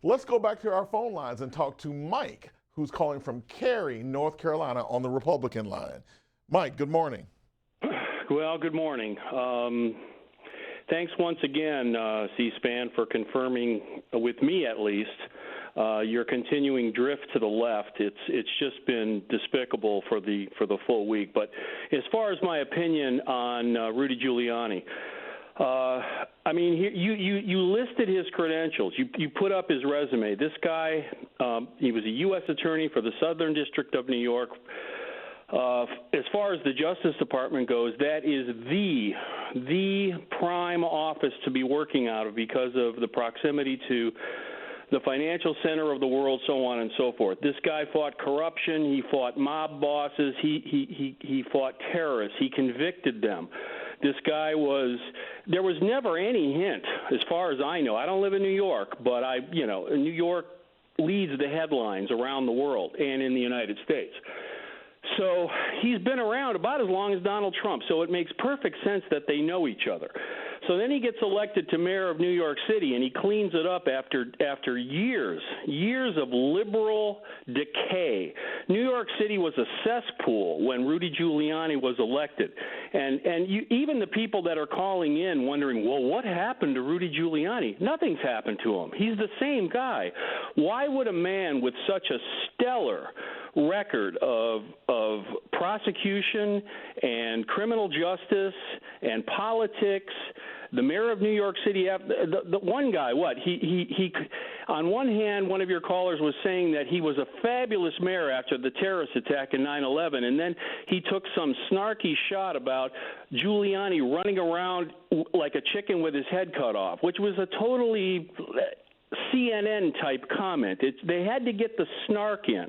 Let's go back to our phone lines and talk to Mike, who's calling from Cary, North Carolina, on the Republican line. Mike, good morning. Well, good morning. Thanks once again, Cspan, for confirming, with me at least, your continuing drift to the left. It's just been despicable for the full week. But as far as my opinion on Rudy Giuliani, I mean, you listed his credentials. You put up his resume. This guy, he was a U.S. attorney for the Southern District of New York. As far as the Justice Department goes, that is the prime office to be working out of because of the proximity to the financial center of the world, so on and so forth. This guy fought corruption. He fought mob bosses. He fought terrorists. He convicted them. This guy there was never any hint, as far as I know. I don't live in New York, but New York leads the headlines around the world and in the United States. So he's been around about as long as Donald Trump, so it makes perfect sense that they know each other. So then he gets elected to mayor of New York City, and he cleans it up after years of liberal decay. New York City was a cesspool when Rudy Giuliani was elected. And even the people that are calling in wondering, well, what happened to Rudy Giuliani? Nothing's happened to him. He's the same guy. Why would a man with such a stellar record of prosecution and criminal justice and politics, the mayor of New York City, the one guy, he on one hand, one of your callers was saying that he was a fabulous mayor after the terrorist attack in 9/11, and then he took some snarky shot about Giuliani running around like a chicken with his head cut off, which was a totally CNN-type comment. They had to get the snark in.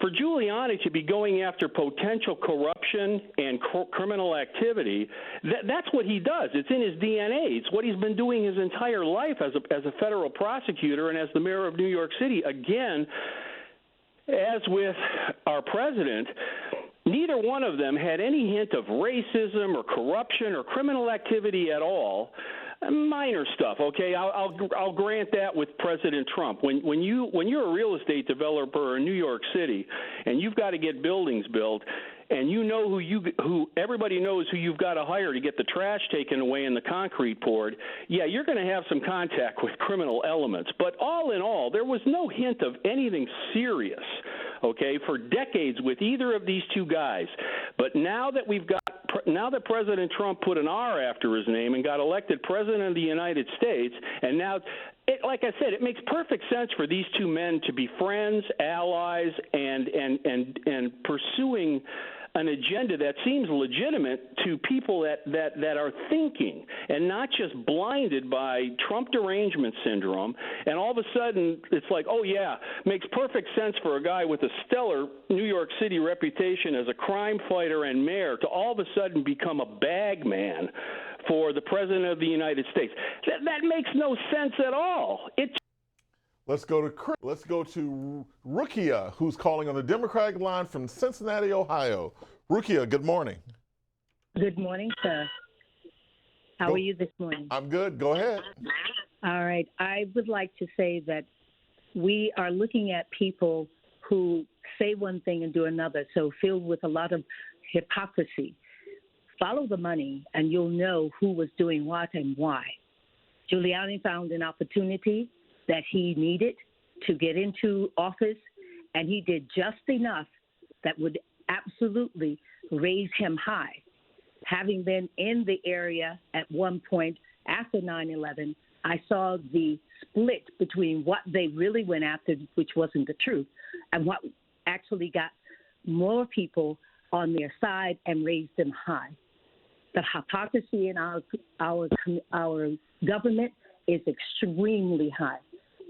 For Giuliani to be going after potential corruption and criminal activity, that's what he does. It's in his DNA. It's what he's been doing his entire life as a federal prosecutor and as the mayor of New York City. Again, as with our president, neither one of them had any hint of racism or corruption or criminal activity at all. Minor stuff, okay. I'll grant that with President Trump. When you're a real estate developer in New York City and you've got to get buildings built, and you know who everybody knows who you've got to hire to get the trash taken away and the concrete poured, yeah, you're going to have some contact with criminal elements. But all in all, there was no hint of anything serious, okay, for decades with either of these two guys. But now that President Trump put an R after his name and got elected president of the United States, and now, like I said, it makes perfect sense for these two men to be friends, allies, and pursuing an agenda that seems legitimate to people that are thinking and not just blinded by Trump derangement syndrome. And all of a sudden, it's like, oh, yeah, makes perfect sense for a guy with a stellar New York City reputation as a crime fighter and mayor to all of a sudden become a bag man for the president of the United States. That makes no sense at all. Let's go to Rukia, who's calling on the Democratic line from Cincinnati, Ohio. Rukia, good morning. Good morning, sir. How are you this morning? I'm good. Go ahead. All right. I would like to say that we are looking at people who say one thing and do another, so filled with a lot of hypocrisy. Follow the money, and you'll know who was doing what and why. Giuliani found an opportunity that he needed to get into office, and he did just enough that would absolutely raise him high. Having been in the area at one point after 9/11, I saw the split between what they really went after, which wasn't the truth, and what actually got more people on their side and raised them high. The hypocrisy in our government is extremely high.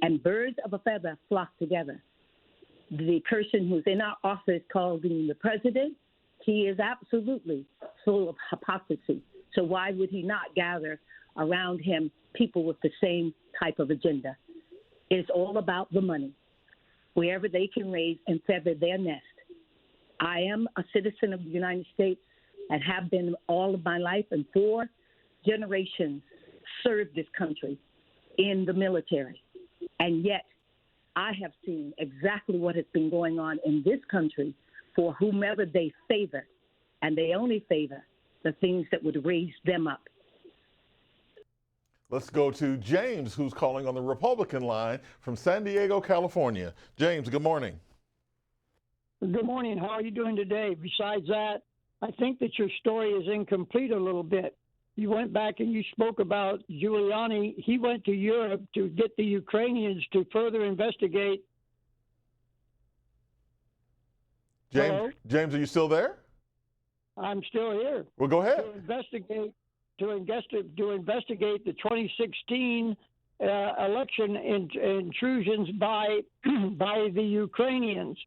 And birds of a feather flock together. The person who's in our office calling the president, he is absolutely full of hypocrisy. So why would he not gather around him people with the same type of agenda? It's all about the money, wherever they can raise and feather their nest. I am a citizen of the United States and have been all of my life, and 4 generations served this country. in the military. And yet, I have seen exactly what has been going on in this country for whomever they favor, and they only favor the things that would raise them up. Let's go to James, who's calling on the Republican line from San Diego, California. James, good morning. Good morning. How are you doing today? Besides that, I think that your story is incomplete a little bit. You went back and you spoke about Giuliani. He went to Europe to get the Ukrainians to further investigate. James, Hello? James, are you still there? I'm still here. Well, go ahead. To investigate the 2016 election intrusions by the Ukrainians.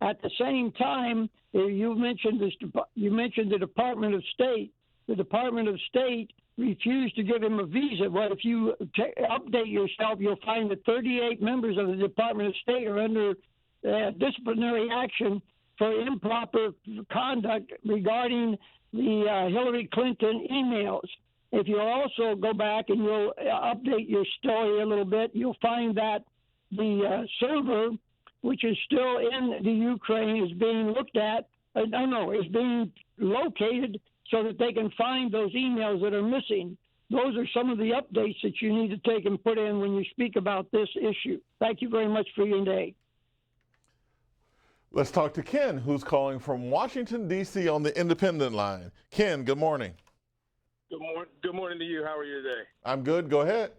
At the same time, you mentioned the Department of State. The Department of State refused to give him a visa. Well, if you update yourself, you'll find that 38 members of the Department of State are under disciplinary action for improper conduct regarding the Hillary Clinton emails. If you also go back and you'll update your story a little bit, you'll find that the server, which is still in the Ukraine, is being looked at. Is being located so that they can find those emails that are missing. Those are some of the updates that you need to take and put in when you speak about this issue. Thank you very much for your day. Let's talk to Ken, who's calling from Washington, D.C. on the independent line. Ken, good morning. Good morning to you. How are you today? I'm good. Go ahead.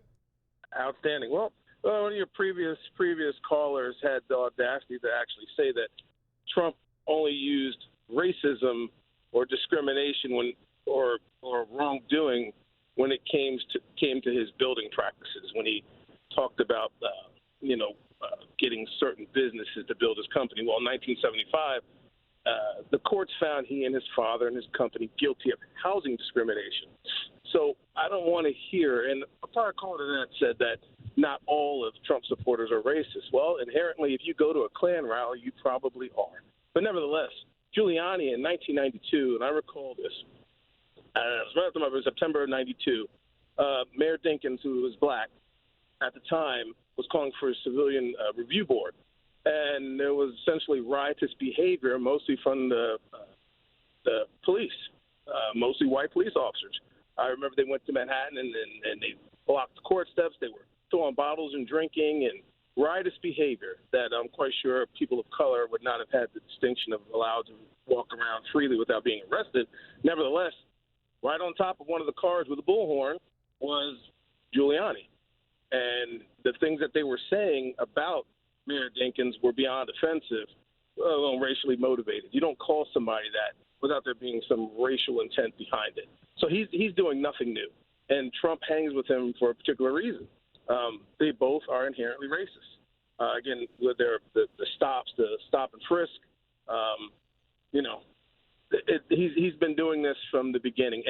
Outstanding. Well, one of your previous callers had the audacity to actually say that Trump only used racism or discrimination or wrongdoing when it came to his building practices. When he talked about getting certain businesses to build his company. Well, in 1975, the courts found he and his father and his company guilty of housing discrimination. So I don't want to hear, and a prior caller to that said that not all of Trump supporters are racist. Well, inherently, if you go to a Klan rally, you probably are. But nevertheless, Giuliani in 1992, and I recall this, it was September of 92, Mayor Dinkins, who was black at the time, was calling for a civilian review board. And there was essentially riotous behavior, mostly from the police, mostly white police officers. I remember they went to Manhattan and they blocked the court steps. They were throwing bottles and drinking and riotous behavior that I'm quite sure people of color would not have had the distinction of allowed to walk around freely without being arrested. Nevertheless, right on top of one of the cars with a bullhorn was Giuliani. And the things that they were saying about Mayor Dinkins were beyond offensive, let alone racially motivated. You don't call somebody that without there being some racial intent behind it. So he's doing nothing new. And Trump hangs with him for a particular reason. They both are inherently racist. Again, with the stop and frisk, he's been doing this from the beginning.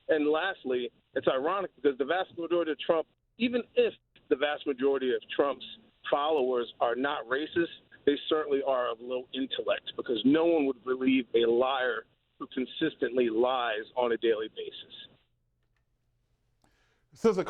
And lastly, it's ironic because the vast majority of Trump, even if the vast majority of Trump's followers are not racist, they certainly are of low intellect because no one would believe a liar who consistently lies on a daily basis. Says a